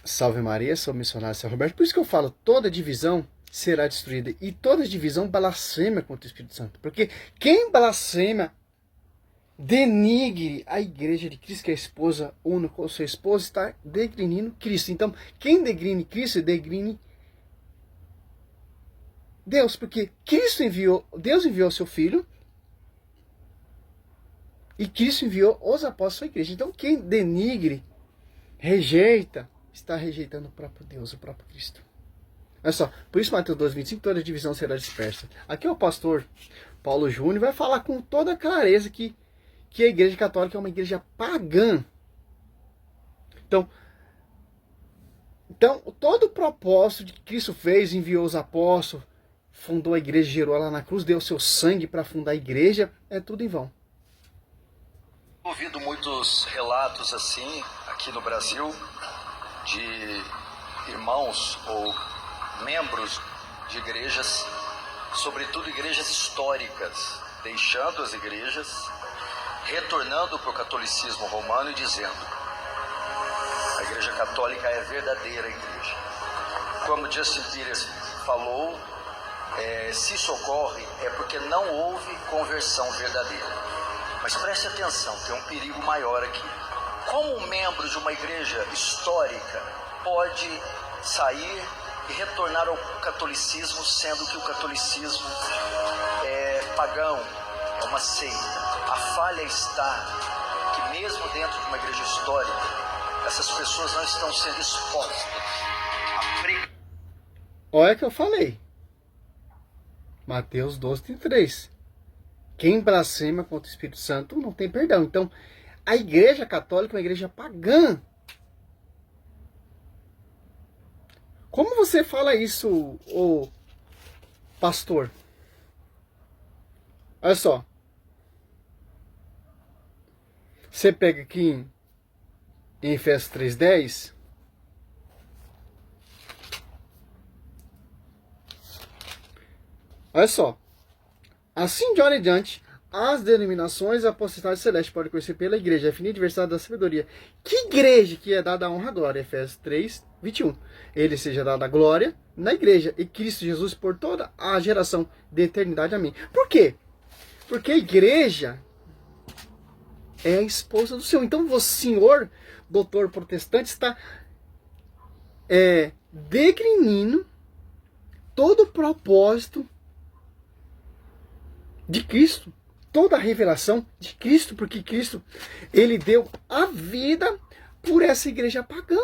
Salve Maria, sou o missionário São Roberto. Por isso que eu falo, toda divisão será destruída. E toda divisão blasfema contra o Espírito Santo. Porque quem blasfema, denigre a igreja de Cristo, que é a esposa una com sua esposa, está degrindo Cristo. Então, quem degrine Cristo, degrine Deus. Porque Deus enviou seu Filho, e Cristo enviou os apóstolos à igreja. Então, quem denigre, rejeita, está rejeitando o próprio Deus, o próprio Cristo. Olha só, por isso Mateus 12:25, toda divisão será dispersa. Aqui o pastor Paulo Júnior vai falar com toda a clareza que a igreja católica é uma igreja pagã. Então todo o propósito que Cristo fez, enviou os apóstolos, fundou a igreja, gerou ela na cruz, deu seu sangue para fundar a igreja, é tudo em vão. Ouvido muitos relatos assim, aqui no Brasil, de irmãos ou membros de igrejas, sobretudo igrejas históricas, deixando as igrejas, retornando para o catolicismo romano e dizendo: a igreja católica é a verdadeira igreja. Como Justin Peters falou, se isso ocorre é porque não houve conversão verdadeira. Mas preste atenção, tem um perigo maior aqui. Como um membro de uma igreja histórica pode sair e retornar ao catolicismo, sendo que o catolicismo é pagão, é uma seita? A falha está que mesmo dentro de uma igreja histórica, essas pessoas não estão sendo expostas a Olha que eu falei. Mateus 12:3. Quem blasfema contra o Espírito Santo não tem perdão. Então, a igreja católica é uma igreja pagã. Como você fala isso, ô pastor? Olha só. Você pega aqui em Efésios 3:10. Olha só. Assim de hora em diante, as denominações e a potestade celeste podem conhecer pela igreja, definir a diversidade da sabedoria. Que igreja que é dada a honra e a glória? Efésios 3:21. Ele seja dada a glória na igreja e Cristo Jesus por toda a geração de eternidade. Amém. Por quê? Porque a igreja é a esposa do Senhor. Então o senhor, doutor protestante, está degrinindo todo o propósito de Cristo, toda a revelação de Cristo, porque Cristo, ele deu a vida por essa igreja pagã.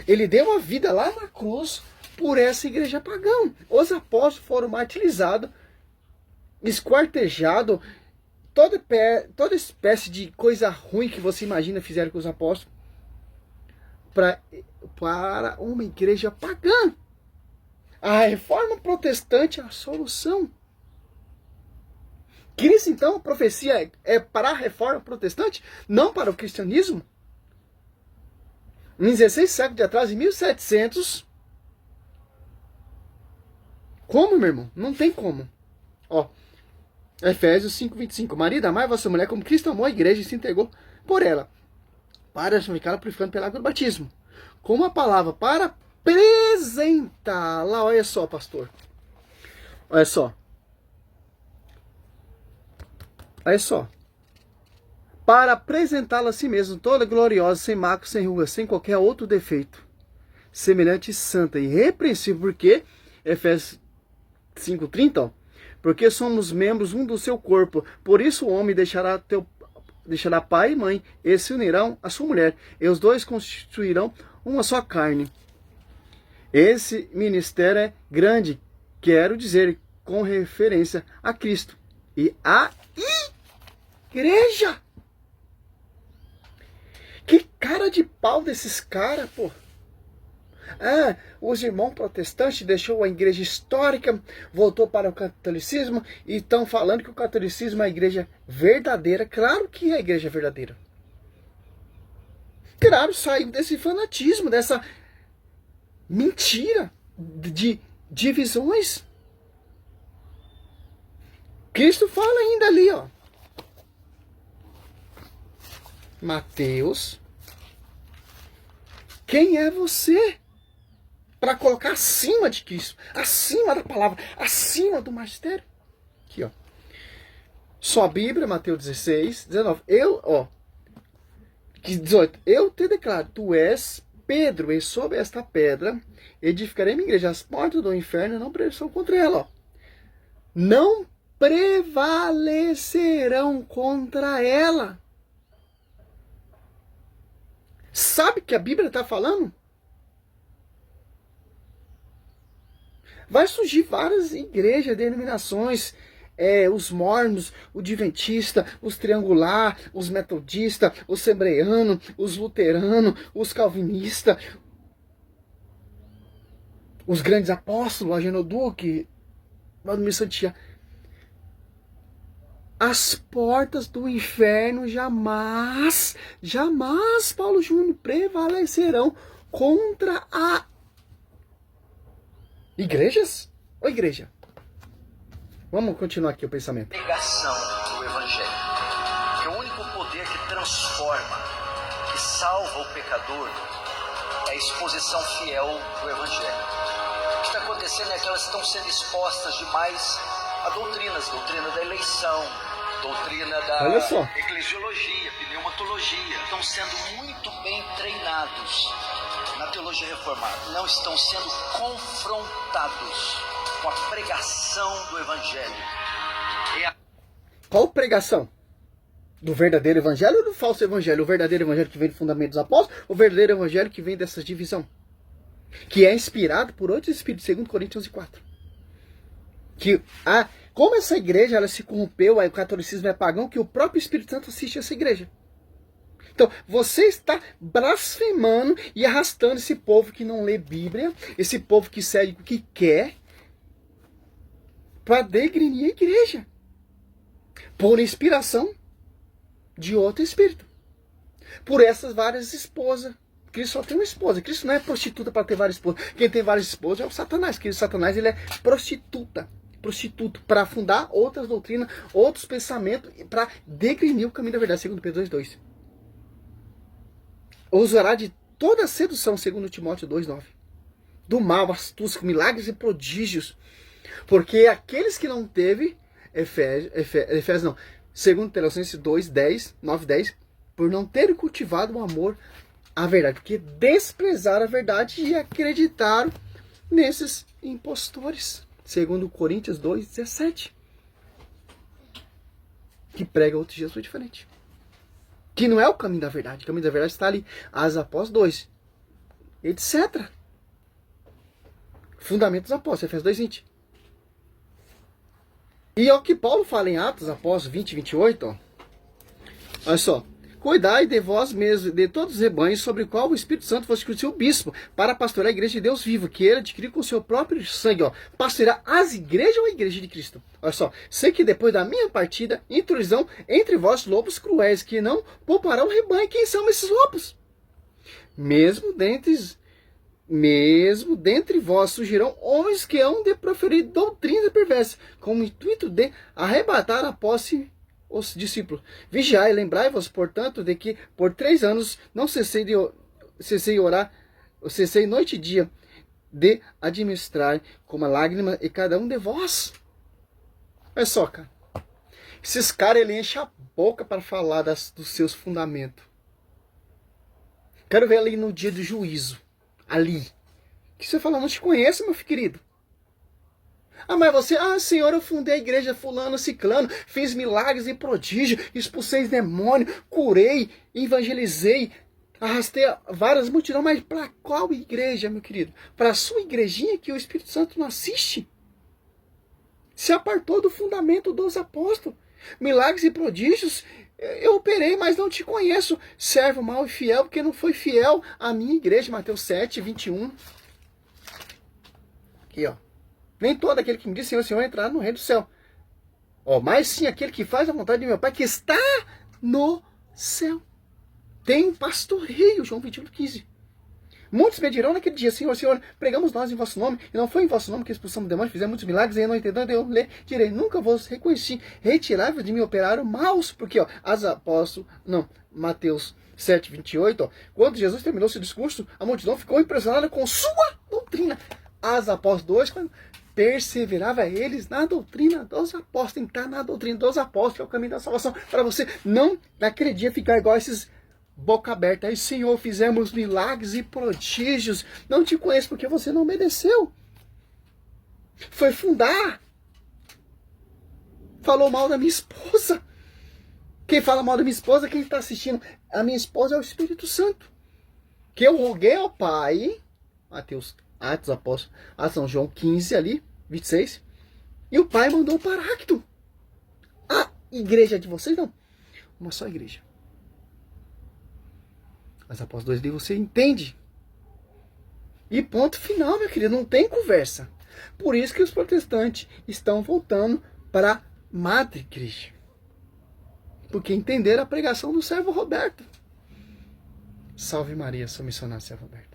Ele deu a vida lá na cruz por essa igreja pagã. Os apóstolos foram martirizados, esquartejados, toda espécie de coisa ruim que você imagina fizeram com os apóstolos para uma igreja pagã. A reforma protestante é a solução. Cristo, então, a profecia é para a reforma protestante, não para o cristianismo? Em 16 séculos de atrás, em 1700, como, meu irmão? Não tem como. Ó, Efésios 5:25. Marido, amai a vossa mulher como Cristo amou a igreja e se entregou por ela, para santificá-la, purificando pela água do batismo. Com uma palavra para apresentá-la. Olha só, pastor. Olha só. Olha só. Para apresentá-la a si mesmo, toda gloriosa, sem mácula, sem ruga, sem qualquer outro defeito, semelhante, santa e irrepreensível, porque, Efésios 5:30, ó, porque somos membros um do seu corpo, por isso o homem deixará pai e mãe, e se unirão à sua mulher, e os dois constituirão uma só carne. Esse ministério é grande, quero dizer, com referência a Cristo e a igreja. Que cara de pau desses caras, pô. Os irmãos protestantes deixou a igreja histórica, voltou para o catolicismo e estão falando que o catolicismo é a igreja verdadeira. Claro que é a igreja verdadeira. Claro, saiu desse fanatismo, dessa mentira de divisões. Cristo fala ainda ali, ó. Mateus Quem é você para colocar acima de Cristo, acima da palavra, acima do magistério? Aqui, ó. Só a Bíblia, Mateus 16, 19. 18. Eu te declaro, tu és Pedro, e sobre esta pedra edificarei minha igreja. As portas do inferno não prevalecerão contra ela. Ó. Não prevalecerão contra ela. Sabe o que a Bíblia está falando? Vai surgir várias igrejas, denominações, os mormons, o adventista, os triangular, os metodistas, os hebreanos, os luteranos, os calvinistas, os grandes apóstolos, Ageno Duque, Vladimir Santiago. As portas do inferno jamais, Paulo Júnior, prevalecerão contra a igrejas? Ô igreja, vamos continuar aqui o pensamento. Pregação do Evangelho, que o único poder que transforma, que salva o pecador, é a exposição fiel do Evangelho. O que está acontecendo é que elas estão sendo expostas demais a doutrina da eleição, doutrina da eclesiologia, pneumatologia. Estão sendo muito bem treinados na teologia reformada. Não estão sendo confrontados com a pregação do Evangelho. Qual pregação? Do verdadeiro Evangelho ou do falso Evangelho? O verdadeiro Evangelho que vem do fundamento dos apóstolos, ou o verdadeiro Evangelho que vem dessa divisão? Que é inspirado por outros espíritos, segundo Coríntios 4. Como essa igreja ela se corrompeu, aí o catolicismo é pagão, que o próprio Espírito Santo assiste a essa igreja. Então, você está blasfemando e arrastando esse povo que não lê Bíblia, esse povo que segue o que quer, para degrinir a igreja. Por inspiração de outro espírito. Por essas várias esposas. Cristo só tem uma esposa. Cristo não é prostituta para ter várias esposas. Quem tem várias esposas é o Satanás. Que o Satanás ele é prostituto para fundar outras doutrinas, outros pensamentos, para degrinir o caminho da verdade, segundo Pedro 2:2. Usará de toda a sedução, segundo Timóteo 2:9. Do mal, astúcia, milagres e prodígios. Porque aqueles que não teve, Efésios não, segundo Tessalonicenses 2:10, 9:10, por não terem cultivado o amor à verdade, porque desprezaram a verdade e acreditaram nesses impostores. Segundo Coríntios 2:17, que prega outro Jesus diferente. Que não é o caminho da verdade. O caminho da verdade está ali. As Apóstolos 2, etc. Fundamentos Apóstolos, Efésios 2:20. E é o que Paulo fala em Atos Apóstolos 20:28. Ó. Olha só. Cuidai de vós mesmos, de todos os rebanhos, sobre o qual o Espírito Santo vos constituiu bispo, para pastorear a igreja de Deus vivo, que ele adquiriu com o seu próprio sangue. Ó, pastorear as igrejas ou a igreja de Cristo? Olha só. Sei que depois da minha partida, intrusão entre vós lobos cruéis, que não pouparão o rebanho. Quem são esses lobos? Mesmo dentre vós surgirão homens que hão de proferir doutrinas perversas, com o intuito de arrebatar a posse os discípulos. Vigiai, lembrai-vos, portanto, de que por 3 anos não cessei orar, cessei noite e dia de administrar com uma lágrima e cada um de vós. Olha só, cara. Esses caras, ele enchem a boca para falar dos seus fundamentos. Quero ver ali no dia do juízo. Ali. Que você fala, não te conheço, meu querido. Mas você, Senhor, eu fundei a igreja fulano, ciclano, fiz milagres e prodígios, expulsei demônios, curei, evangelizei, arrastei várias multidões, mas para qual igreja, meu querido? Para a sua igrejinha que o Espírito Santo não assiste? Se apartou do fundamento dos apóstolos. Milagres e prodígios, eu operei, mas não te conheço. Servo mau e fiel, porque não foi fiel à minha igreja. Mateus 7:21. Aqui, ó. Nem todo aquele que me diz Senhor, Senhor, entrar no reino do céu. Mas sim aquele que faz a vontade de meu Pai, que está no céu. Tem um pastoreio, João 21:15. Muitos me dirão naquele dia, Senhor, Senhor, pregamos nós em vosso nome, e não foi em vosso nome que expulsamos demônios, fizemos muitos milagres, e eu não entendendo, eu direi, nunca vos reconheci, retirai-vos de mim, operário maus, porque, ó, Mateus 7, 28, ó, quando Jesus terminou seu discurso, a multidão ficou impressionada com sua doutrina. As apóstolos 2, quando perseverava eles na doutrina dos apóstolos, tem que estar na doutrina dos apóstolos, que é o caminho da salvação, para você não, naquele dia, ficar igual esses boca aberta. Aí, Senhor, fizemos milagres e prodígios. Não te conheço porque você não obedeceu. Foi fundar. Falou mal da minha esposa. Quem fala mal da minha esposa, quem está assistindo, a minha esposa é o Espírito Santo. Que eu roguei ao Pai, Mateus, Atos Apóstolos, São João 15 ali, 26. E o Pai mandou o Paráclito. A igreja de vocês não. Uma só igreja. Mas após 2 dias você entende. E ponto final, meu querido. Não tem conversa. Por isso que os protestantes estão voltando para a Madre Igreja. Porque entenderam a pregação do servo Roberto. Salve Maria, sou missionário servo Roberto.